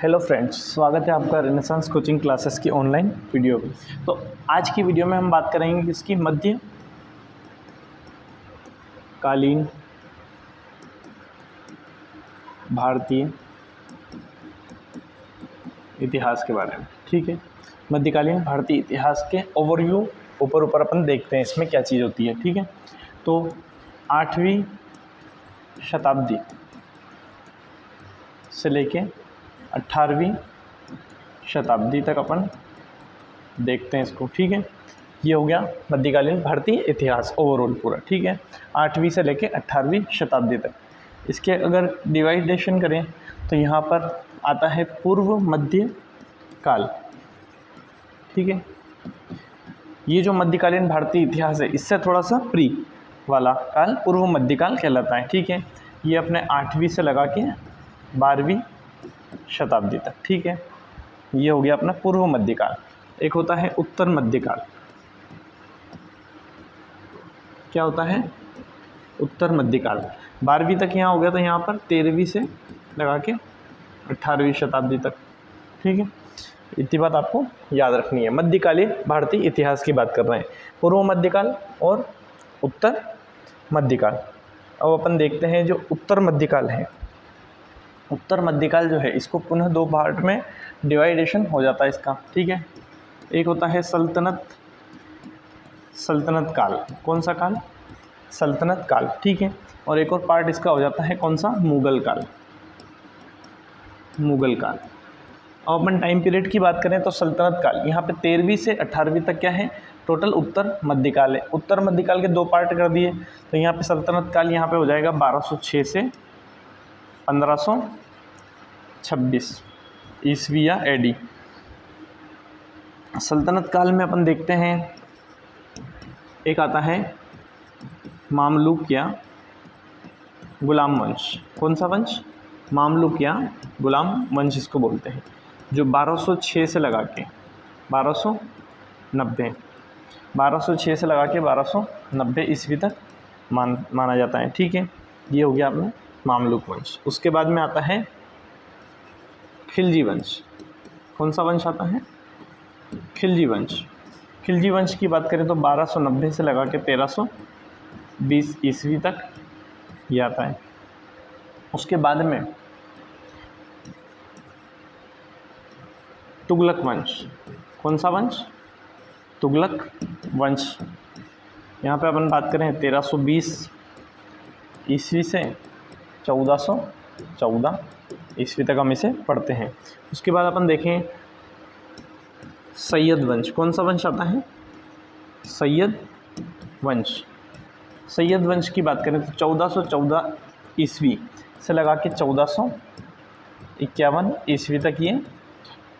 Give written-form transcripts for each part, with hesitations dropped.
Hello friends, स्वागत है आपका रेनेसांस कोचिंग क्लासेस की ऑनलाइन वीडियो में। तो आज की वीडियो में हम बात करेंगे किसकी, मध्यकालीन भारतीय इतिहास के बारे में। ठीक है, मध्यकालीन भारतीय इतिहास के ओवरव्यू ऊपर अपन देखते हैं इसमें क्या चीज़ होती है। ठीक है, तो 8वीं शताब्दी से लेके 18वीं शताब्दी तक अपन देखते हैं इसको। ठीक है, ये हो गया मध्यकालीन भारतीय इतिहास ओवरऑल पूरा। ठीक है, 8वीं से लेके 18वीं शताब्दी तक। इसके अगर डिवाइडेशन करें तो यहाँ पर आता है पूर्व मध्य काल। ठीक है, ये जो मध्यकालीन भारतीय इतिहास है इससे थोड़ा सा प्री वाला काल पूर्व मध्यकाल कहलाता है। ठीक है, ये अपने 8वीं से लगा के 12वीं शताब्दी तक। ठीक है, ये हो गया अपना पूर्व मध्यकाल। एक होता है उत्तर मध्यकाल। क्या होता है? उत्तर मध्यकाल 12वीं तक यहाँ हो गया, तो यहाँ पर 13वीं से लगा के 18वीं शताब्दी तक। ठीक है, इतनी बात आपको याद रखनी है। मध्यकालीन भारतीय इतिहास की बात कर रहे हैं, पूर्व मध्यकाल और उत्तर मध्यकाल। अब अपन देखते हैं जो उत्तर मध्यकाल है। उत्तर मध्यकाल जो है इसको पुनः दो पार्ट में डिवाइडेशन हो जाता है इसका। ठीक है, एक होता है सल्तनत काल। कौन सा काल? सल्तनत काल। ठीक है, और एक और पार्ट इसका हो जाता है कौन सा? मुगल काल। मुगल काल। अब अपन टाइम पीरियड की बात करें तो सल्तनत काल यहाँ पे 13वीं से 18वीं तक क्या है, टोटल उत्तर मध्यकाल है। उत्तर मध्यकाल के दो पार्ट कर दिए, तो यहाँ पे सल्तनत काल यहाँ पे हो जाएगा 1206 से 1526 ईस्वी या एडी। सल्तनत काल में अपन देखते हैं एक आता है मामलुक या गुलाम वंश। कौन सा वंश? मामलुक या गुलाम वंश इसको बोलते हैं, जो 1206 से लगा के 1206 से लगा के 1290 ईस्वी तक माना जाता है। ठीक है, ये हो गया अपना मामलुक वंश। उसके बाद में आता है खिलजी वंश। कौन सा वंश आता है? खिलजी वंश। खिलजी वंश की बात करें तो 1290 से लगा के 1320 ईस्वी तक ये आता है। उसके बाद में तुगलक वंश। कौन सा वंश? तुगलक वंश। यहाँ पे अपन बात करें 1320 ईस्वी से 1414 ईस्वी तक हम इसे पढ़ते हैं। उसके बाद अपन देखें सैयद वंश। कौन सा वंश आता है? सैयद वंश। सैयद वंश की बात करें तो 1414 ईस्वी से लगा के 1451 ईस्वी तक ये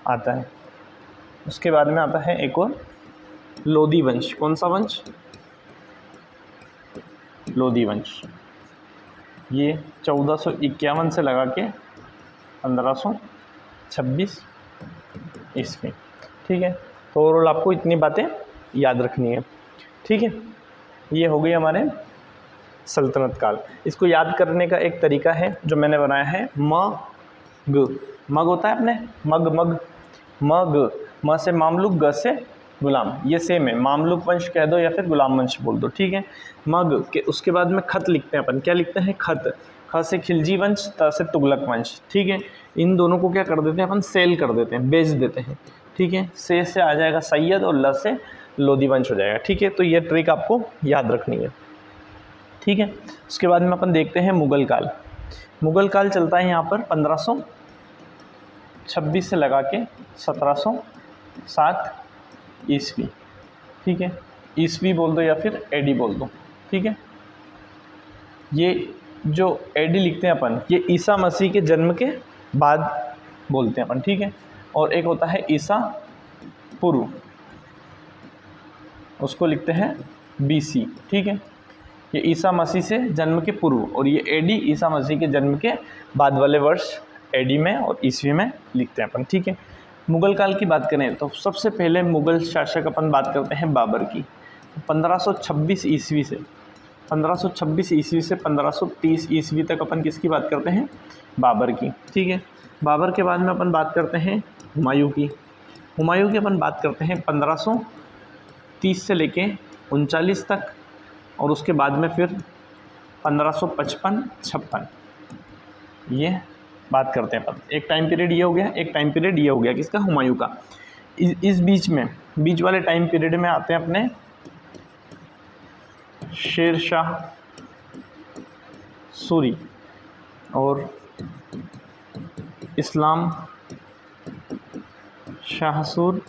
आता है। उसके बाद में आता है एक और लोधी वंश। कौन सा वंश? लोधी वंश। ये 1451 से लगा के 1526 ईस्वी। ठीक है, तो ओवरऑल आपको इतनी बातें याद रखनी है। ठीक है, ये हो गई हमारे सल्तनत काल। इसको याद करने का एक तरीका है जो मैंने बनाया है, मग होता है अपने मग म से मामलुक, ग से गुलाम। ये सेम है, मामलुक वंश कह दो या फिर गुलाम वंश बोल दो। ठीक है, मग के उसके बाद में खत लिखते हैं अपन। क्या लिखते हैं? खत। ख से खिलजी वंश, त से तुगलक वंश। ठीक है, इन दोनों को क्या कर देते हैं अपन? सेल कर देते हैं, बेच देते हैं। ठीक है, से आ जाएगा सैयद और ल से लोधी वंश हो जाएगा। ठीक है, तो ये ट्रिक आपको याद रखनी है। ठीक है, उसके बाद में अपन देखते हैं मुगल काल। मुगल काल चलता है यहाँ पर 1526 से लगा के 1707 ईस्वी। ठीक है, ईस्वी बोल दो या फिर एडी बोल दो। ठीक है, ये जो एडी लिखते हैं अपन, ये ईसा मसीह के जन्म के बाद बोलते हैं अपन। ठीक है, और एक होता है ईसा पूर्व, उसको लिखते हैं बीसी। ठीक है, ये ईसा मसीह से जन्म के पूर्व, और ये एडी ईसा मसीह के जन्म के बाद वाले वर्ष एडी में और ईस्वी में लिखते हैं अपन। ठीक है, मुगल काल की बात करें तो सबसे पहले मुगल शासक अपन बात करते हैं बाबर की। 1526 ईस्वी से 1530 ईस्वी तक अपन किसकी बात करते हैं? बाबर की। ठीक है, बाबर के बाद में अपन बात करते हैं हुमायूं की। हुमायूं की अपन बात करते हैं 1530 से लेके 39 तक, और उसके बाद में फिर 1555-56 ये बात करते हैं अपन। एक टाइम पीरियड ये हो गया, एक टाइम पीरियड ये हो गया किसका, हुमायूं का। इस बीच में, बीच वाले टाइम पीरियड में आते हैं अपने शेर शाह सूरी और इस्लाम शाह सूर,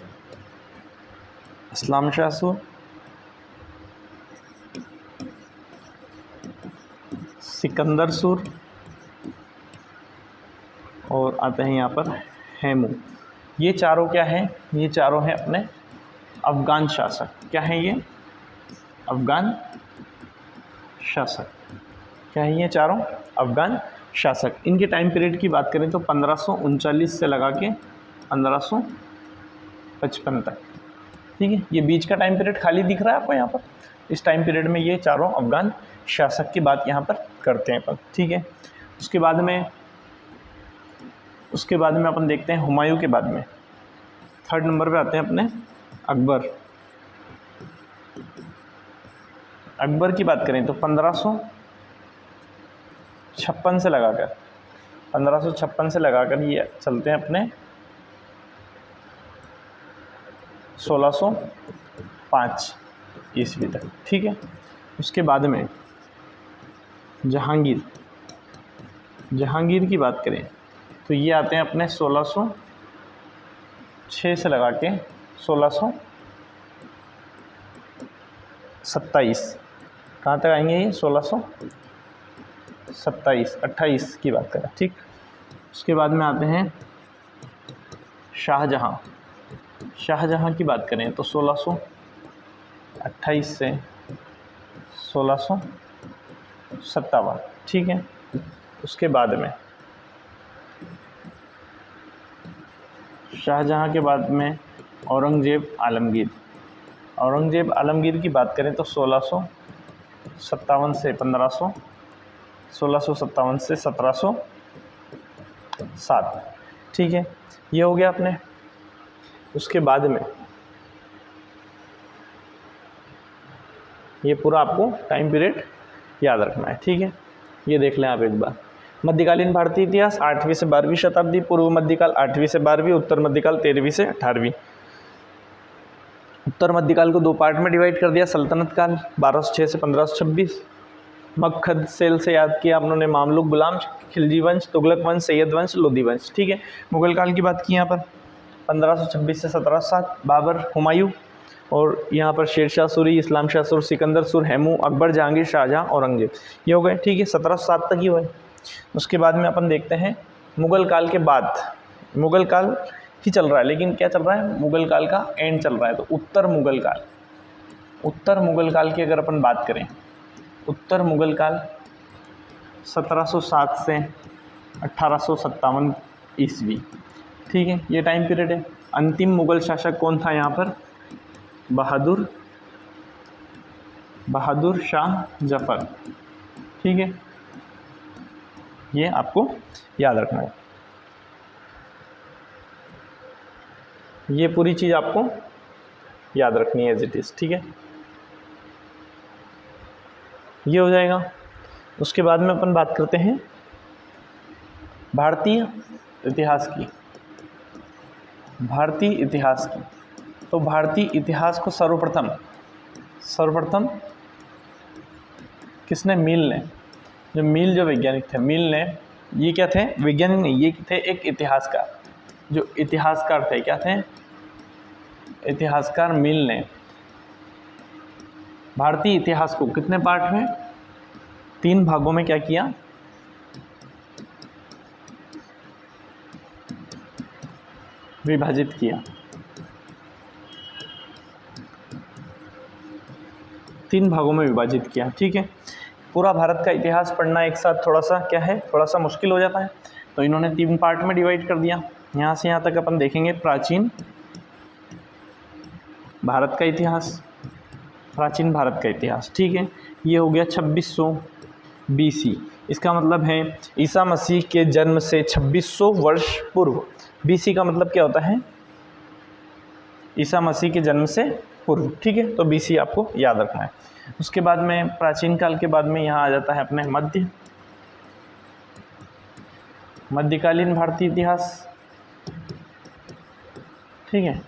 सिकंदर सूर, और आते हैं यहाँ पर हैमू। ये चारों क्या है, ये चारों हैं अपने अफ़गान शासक। क्या है ये, अफ़गान शासक। क्या है ये चारों, अफ़गान शासक। इनके टाइम पीरियड की बात करें तो 1539 से लगा के 1555 तक। ठीक है, ये बीच का टाइम पीरियड खाली दिख रहा है आपको यहाँ पर। इस टाइम पीरियड में ये चारों अफ़गान शासक की बात यहाँ पर करते हैं अपन। ठीक है, उसके बाद में अपन देखते हैं हुमायूं के बाद में 3rd नंबर पे आते हैं अपने अकबर। अकबर की बात करें तो 1556 से लगाकर ये चलते हैं अपने 1605 ईस्वी तक। ठीक है, उसके बाद में जहांगीर की बात करें तो ये आते हैं अपने 1606 से लगा के 1627। कहाँ तक आएंगे ये, 1627-28 की बात करें। ठीक, उसके बाद में आते हैं शाहजहाँ की बात करें तो 1628 से 1657। ठीक है, उसके बाद में शाहजहाँ के बाद में औरंगज़ेब आलमगीर की बात करें तो 1657 से 1707। ठीक है, ये हो गया अपने। उसके बाद में ये पूरा आपको टाइम पीरियड याद रखना है। ठीक है, ये देख लें आप एक बार। मध्यकालीन भारतीय इतिहास 8वीं से 12वीं शताब्दी, पूर्व मध्यकाल 8वीं से 12वीं, उत्तर मध्यकाल 13वीं से 18वीं। उत्तर मध्यकाल को 2 पार्ट में डिवाइड कर दिया, सल्तनत काल 1206 से 1526। मगध सेल से याद किया आप लोगों ने, मामलुक, गुलाम, खिलजी वंश, तुगलक वंश, सैयद वंश, लोधी वंश। ठीक है, मुगल काल की बात की यहाँ पर 1526 से 1707, बाबर, हुमायूं, और यहाँ पर शेर शाह सूरी, इस्लाम शाह सूर, सिकंदर सूर, हैमू, अकबर, जहांगीर, शाहजहाँ, औरंगजेब। ये हो गए। ठीक है, 1707 तक ही हुए। उसके बाद में अपन देखते हैं मुगल काल के बाद, मुगल काल ही चल रहा है, लेकिन क्या चल रहा है, मुगल काल का एंड चल रहा है। तो उत्तर मुगल काल की अगर अपन बात करें, उत्तर मुगल काल 1707 से 1857 ईस्वी। ठीक है, ये टाइम पीरियड है। अंतिम मुगल शासक कौन था यहाँ पर, बहादुर शाह जफर। ठीक है, ये आपको याद रखना है। ये पूरी चीज़ आपको याद रखनी है एज इट इज़। ठीक है, ये हो जाएगा। उसके बाद में अपन बात करते हैं भारतीय इतिहास की। तो भारतीय इतिहास को सर्वप्रथम किसने, मिल ने। जो वैज्ञानिक थे, मिल ने, ये क्या थे, वैज्ञानिक नहीं, ये थे एक इतिहासकार। जो इतिहासकार थे, क्या थे, इतिहासकार मिल ने भारतीय इतिहास को कितने पार्ट में, 3 भागों में क्या किया, विभाजित किया। 3 भागों में विभाजित किया। ठीक है, पूरा भारत का इतिहास पढ़ना एक साथ थोड़ा सा क्या है, थोड़ा सा मुश्किल हो जाता है, तो इन्होंने 3 पार्ट में डिवाइड कर दिया। यहाँ से यहाँ तक अपन देखेंगे प्राचीन भारत का इतिहास। ठीक है, ये हो गया 2600 BC। इसका मतलब है ईसा मसीह के जन्म से 2600 वर्ष पूर्व। BC का मतलब क्या होता है? ईसा मसीह के जन्म से पूर्व, ठीक है। तो BC आपको याद रखना है। उसके बाद में प्राचीन काल के बाद में यहाँ आ जाता है अपने मध्यकालीन भारतीय इतिहास, ठीक है।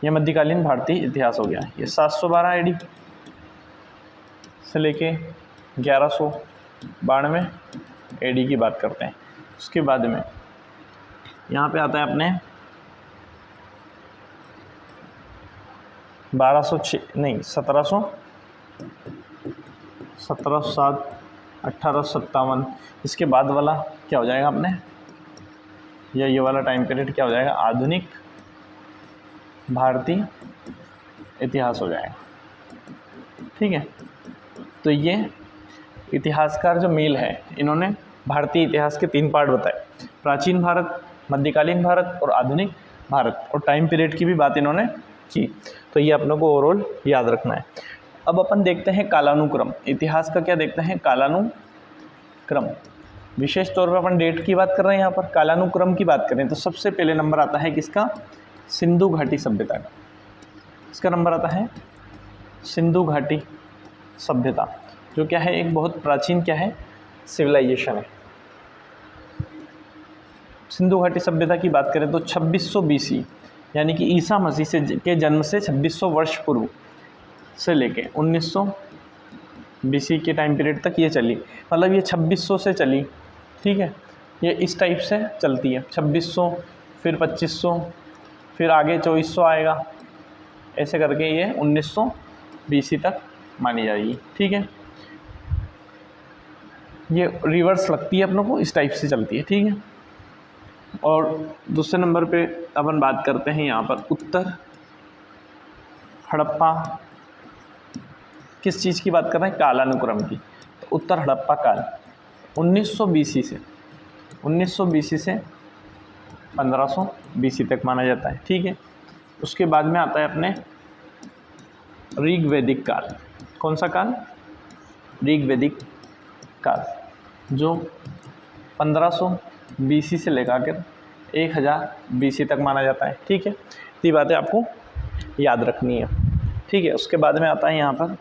ये मध्यकालीन भारतीय इतिहास हो गया। ये 712 AD से लेके 1192 AD की बात करते हैं। उसके बाद में यहाँ पे आता है अपने 1707 1857। इसके बाद वाला क्या हो जाएगा अपने, या ये वाला टाइम पीरियड क्या हो जाएगा? आधुनिक भारतीय इतिहास हो जाएगा, ठीक है। तो ये इतिहासकार जो मील है, इन्होंने भारतीय इतिहास के 3 पार्ट बताए, प्राचीन भारत, मध्यकालीन भारत और आधुनिक भारत, और टाइम पीरियड की भी बात इन्होंने की। तो ये अपनों को ओवरऑल याद रखना है। अब अपन देखते हैं कालानुक्रम। इतिहास का क्या देखते हैं? कालानुक्रम। विशेष तौर पर अपन डेट की बात कर रहे हैं, यहाँ पर कालानुक्रम की बात करें तो सबसे पहले नंबर आता है किसका? सिंधु घाटी सभ्यता का। इसका नंबर आता है सिंधु घाटी सभ्यता, जो क्या है? एक बहुत प्राचीन क्या है? सिविलाइजेशन है। सिंधु घाटी सभ्यता की बात करें तो 2600 BC, यानी कि ईसा मसीह से के जन्म से 2600 वर्ष पूर्व से लेके 1900 BC के टाइम पीरियड तक ये चली। मतलब ये 2600 से चली, ठीक है। ये इस टाइप से चलती है, 2600 फिर 2500 फिर आगे 2400 आएगा, ऐसे करके ये 1900 BC तक मानी जाएगी, ठीक है। ये रिवर्स लगती है अपनों को, इस टाइप से चलती है, ठीक है। और दूसरे नंबर पे अपन बात करते हैं यहाँ पर उत्तर हड़प्पा। किस चीज़ की बात कर रहे हैं? कालानुक्रम की। तो उत्तर हड़प्पा काल 1900 BC से 1500 BC तक माना जाता है, ठीक है। उसके बाद में आता है अपने ऋग्वैदिक काल। कौन सा काल? ऋग्वैदिक काल, जो 1500 BC से लेकर 1000 BC तक माना जाता है, ठीक है। ये बातें आपको याद रखनी है, ठीक है। उसके बाद में आता है यहाँ पर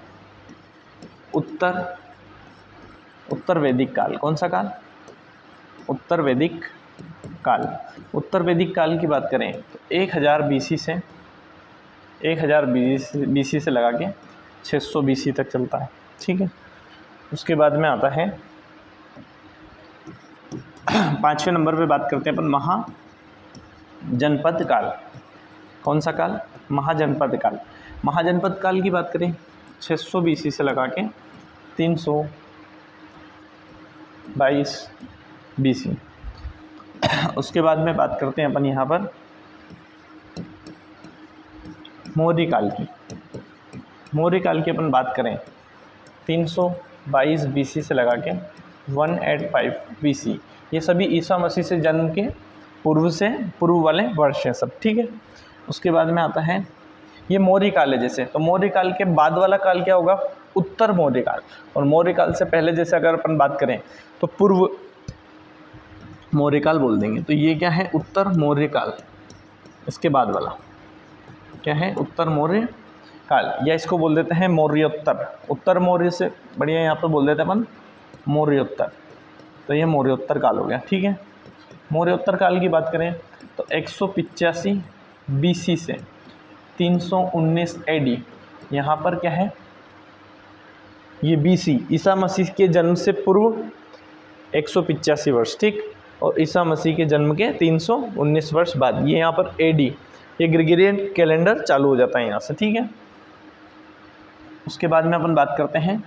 उत्तर वैदिक काल। कौन सा काल? उत्तर वैदिक काल। उत्तर वैदिक काल की बात करें तो 1000 BC से लगा के 600 BC तक चलता है, ठीक है। उसके बाद में आता है 5वें नंबर पे बात करते हैं अपन महाजनपद काल। कौन सा काल? महाजनपद काल। महाजनपद काल की बात करें 600 BC से लगा के 322 BC। उसके बाद में बात करते हैं अपन यहाँ पर मौर्य काल की। मौर्य काल की अपन बात करें 322 BC से लगा के 185 BC। ये सभी ईसा मसीह से जन्म के पूर्व वाले वर्ष हैं सब, ठीक है। उसके बाद में आता है ये मौर्य काल है जैसे, तो मौर्य काल के बाद वाला काल क्या होगा? उत्तर मौर्य काल। और मौर्य काल से पहले जैसे अगर अपन बात करें तो पूर्व मौर्य काल बोल देंगे। तो ये क्या है? उत्तर मौर्य काल। इसके बाद वाला क्या है? उत्तर मौर्य काल, या इसको बोल देते हैं मौर्योत्तर। उत्तर मौर्य से बढ़िया यहाँ पर बोल देते हैं अपन मौर्योत्तर। तो ये मौर्योत्तर काल हो गया, ठीक है। मौर्योत्तर काल की बात करें तो 185 BC से 319 AD, यहाँ पर क्या है? ये BC ईसा मसीह के जन्म से पूर्व 185 वर्ष, ठीक। और ईसा मसीह के जन्म के 319 वर्ष बाद ये यहाँ पर AD, ये ग्रेगोरियन कैलेंडर चालू हो जाता है यहाँ से, ठीक है। उसके बाद में अपन बात करते हैं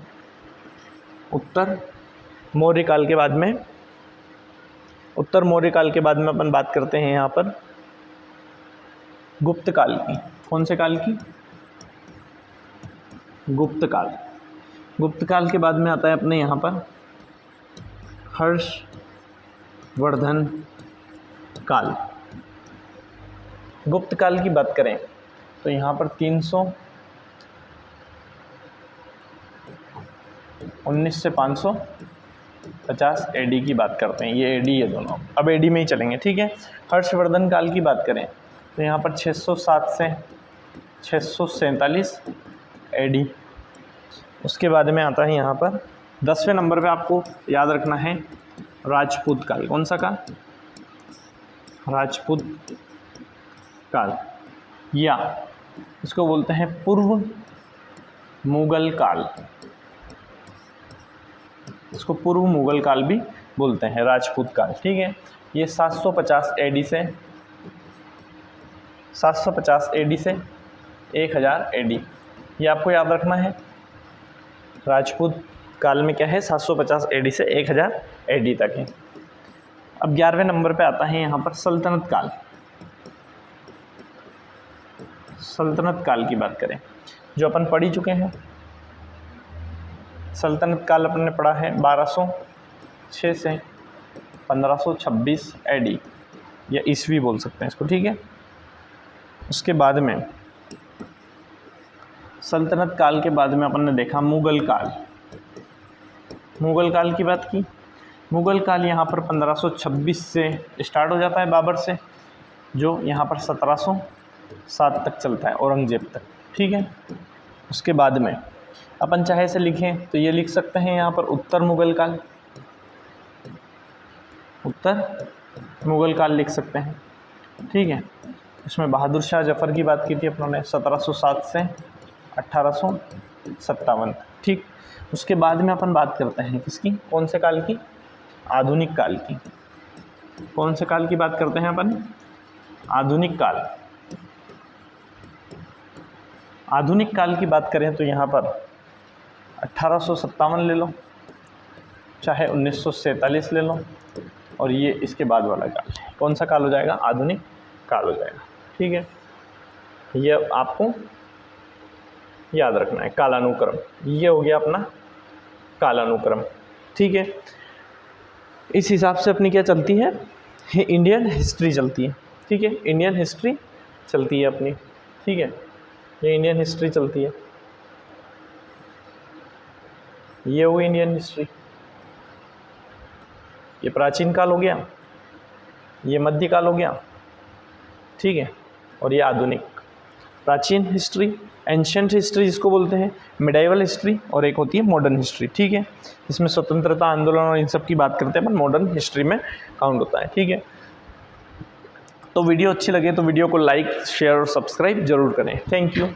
उत्तर मौर्य काल के बाद में अपन बात करते हैं यहाँ पर गुप्त काल की। कौन से काल की? गुप्त काल। गुप्त काल के बाद में आता है अपने यहाँ पर हर्षवर्धन काल। गुप्त काल की बात करें तो यहाँ पर 319 से 500 50 AD की बात करते हैं, ये AD है दोनों, अब AD में ही चलेंगे, ठीक है। हर्षवर्धन काल की बात करें तो यहाँ पर 607 से 647 AD। उसके बाद में आता है यहाँ पर 10वें नंबर पे आपको याद रखना है राजपूत काल। कौन सा काल? राजपूत काल, या इसको बोलते हैं पूर्व मुगल काल। इसको पूर्व मुगल काल भी बोलते हैं, राजपूत काल, ठीक है। ये 750 AD से 1000 AD, ये आपको याद रखना है। राजपूत काल में क्या है, 750 AD से 1000 AD तक है। अब 11वें नंबर पे आता है यहाँ पर सल्तनत काल। सल्तनत काल की बात करें जो अपन पढ़ ही चुके हैं, सल्तनत काल अपन ने पढ़ा है 1206 से 1526 AD, या ईस्वी बोल सकते हैं इसको, ठीक है। उसके बाद में सल्तनत काल के बाद में अपन ने देखा मुगल काल। मुगल काल की बात की, मुगल काल यहाँ पर 1526 से स्टार्ट हो जाता है बाबर से, जो यहाँ पर 1707 तक चलता है, औरंगजेब तक, ठीक है। उसके बाद में अपन चाहे से लिखें तो ये लिख सकते हैं यहाँ पर उत्तर मुगल काल, उत्तर मुगल काल लिख सकते हैं, ठीक है। इसमें बहादुर शाह जफ़र की बात की थी अपनों ने, 1707 से 1857, ठीक। उसके बाद में अपन बात करते हैं किसकी, कौन से काल की? आधुनिक काल की। कौन से काल की बात करते हैं अपन? आधुनिक काल। आधुनिक काल की बात करें तो यहाँ पर 1857 ले लो, चाहे 1947 ले लो, और ये इसके बाद वाला काल कौन सा काल हो जाएगा? आधुनिक काल हो जाएगा, ठीक है। ये आपको याद रखना है, कालानुक्रम। ये हो गया अपना कालानुक्रम, ठीक है। इस हिसाब से अपनी क्या चलती है, इंडियन हिस्ट्री चलती है, ठीक है। इंडियन हिस्ट्री चलती है अपनी, ठीक है। ये इंडियन हिस्ट्री चलती है, ये हुई इंडियन हिस्ट्री। ये प्राचीन काल हो गया, ये मध्यकाल हो गया, ठीक है, और ये आधुनिक। प्राचीन हिस्ट्री, एंशिएंट हिस्ट्री जिसको बोलते हैं, मिडाइवल हिस्ट्री, और एक होती है मॉडर्न हिस्ट्री, ठीक है। इसमें स्वतंत्रता आंदोलन और इन सब की बात करते हैं अपन, मॉडर्न हिस्ट्री में काउंट होता है, ठीक है। तो वीडियो अच्छी लगे तो वीडियो को लाइक, शेयर और सब्सक्राइब जरूर करें। Thank you.